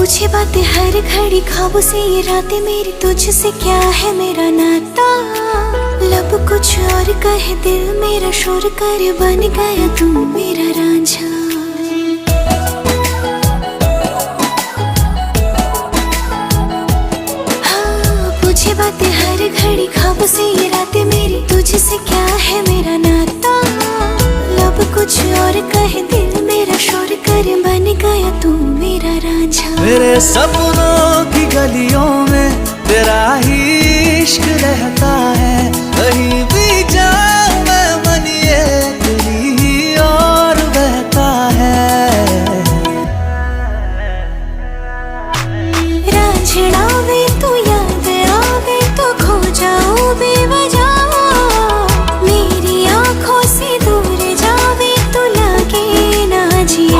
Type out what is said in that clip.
पूछे बातें हर घड़ी, ख्वाबों से ये रातें मेरी, तुझसे क्या है मेरा नाता। लब कुछ और कहे दिल मेरा शोर कर, बन गया तू मेरा रांझा। हाँ पूछे बातें हर घड़ी, ख्वाबों से ये रातें मेरी, तुझसे क्या है मेरा नाता। लब कुछ और कहे दिल मेरा शोर कर, बन गया तू मेरा रांझा। मेरे सपनों की गलियों में तेरा ही इश्क रहता